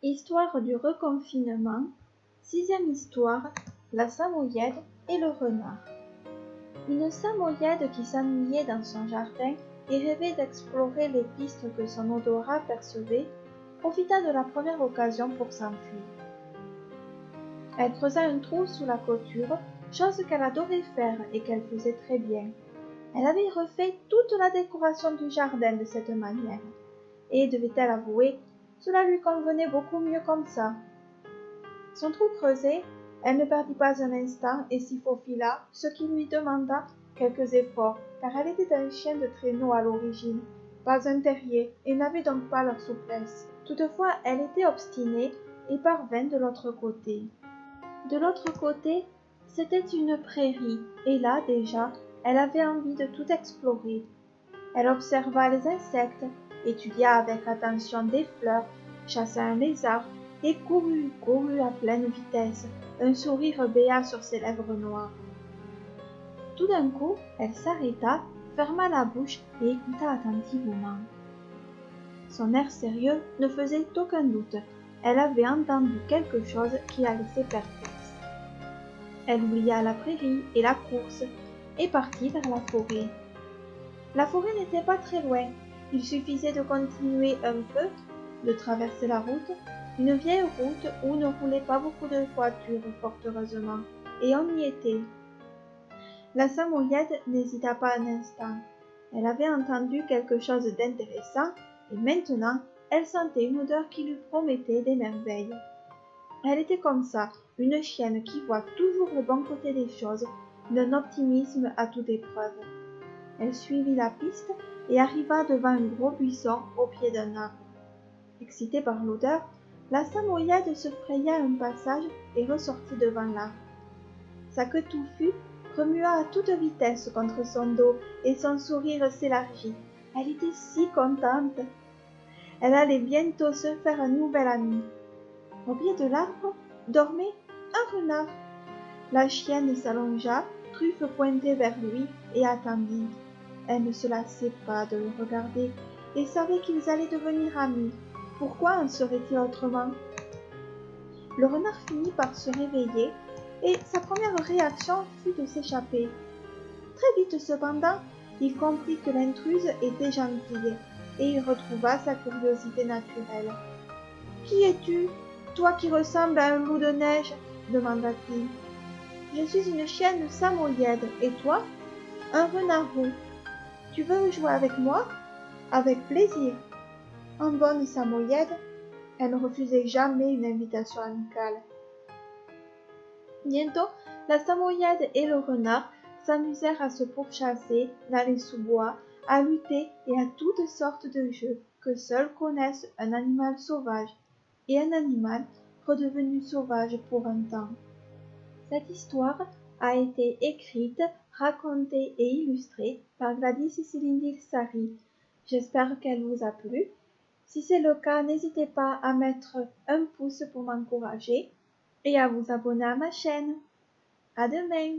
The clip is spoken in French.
Histoire du reconfinement, sixième histoire, la samoyède et le renard. Une samoyède qui s'ennuyait dans son jardin et rêvait d'explorer les pistes que son odorat percevait, profita de la première occasion pour s'enfuir. Elle creusa un trou sous la clôture, chose qu'elle adorait faire et qu'elle faisait très bien. Elle avait refait toute la décoration du jardin de cette manière, et devait-elle avouer, cela lui convenait beaucoup mieux comme ça. Son trou creusé, elle ne perdit pas un instant et s'y faufila, ce qui lui demanda quelques efforts, car elle était un chien de traîneau à l'origine, pas un terrier, et n'avait donc pas leur souplesse. Toutefois, elle était obstinée et parvint de l'autre côté. De l'autre côté, c'était une prairie, et là déjà, elle avait envie de tout explorer. Elle observa les insectes, étudia avec attention des fleurs, chassa un lézard et courut à pleine vitesse, un sourire béat sur ses lèvres noires. Tout d'un coup, elle s'arrêta, ferma la bouche et écouta attentivement. Son air sérieux ne faisait aucun doute. Elle avait entendu quelque chose qui la laissait perplexe. Elle oublia la prairie et la course et partit vers la forêt. La forêt n'était pas très loin. Il suffisait de continuer un peu, de traverser la route, une vieille route où ne roulaient pas beaucoup de voitures, fort heureusement, et on y était. La samoyède n'hésita pas un instant. Elle avait entendu quelque chose d'intéressant, et maintenant elle sentait une odeur qui lui promettait des merveilles. Elle était comme ça, une chienne qui voit toujours le bon côté des choses, d'un optimisme à toute épreuve. Elle suivit la piste et arriva devant un gros buisson au pied d'un arbre. Excitée par l'odeur, la samoyède se fraya un passage et ressortit devant l'arbre. Sa queue touffue remua à toute vitesse contre son dos et son sourire s'élargit. Elle était si contente. Elle allait bientôt se faire un nouvel ami. Au pied de l'arbre dormait un renard. La chienne s'allongea, truffe pointée vers lui, et attendit. Elle ne se lassait pas de le regarder et savait qu'ils allaient devenir amis. Pourquoi en serait-il autrement? Le renard finit par se réveiller et sa première réaction fut de s'échapper. Très vite cependant, il comprit que l'intruse était gentille et il retrouva sa curiosité naturelle. « Qui es-tu, toi qui ressembles à un loup de neige ?» demanda-t-il. « Je suis une chienne samoyède et toi, un renard roux. Tu veux jouer avec moi? Avec plaisir. » En bonne samoyède, elle ne refusait jamais une invitation amicale. Bientôt, la samoyède et le renard s'amusèrent à se pourchasser dans les sous-bois, à lutter et à toutes sortes de jeux que seuls connaissent un animal sauvage et un animal redevenu sauvage pour un temps. Cette histoire a été écrite, racontée et illustrée par Gladys Silindil-Sari. J'espère qu'elle vous a plu. Si c'est le cas, n'hésitez pas à mettre un pouce pour m'encourager et à vous abonner à ma chaîne. À demain!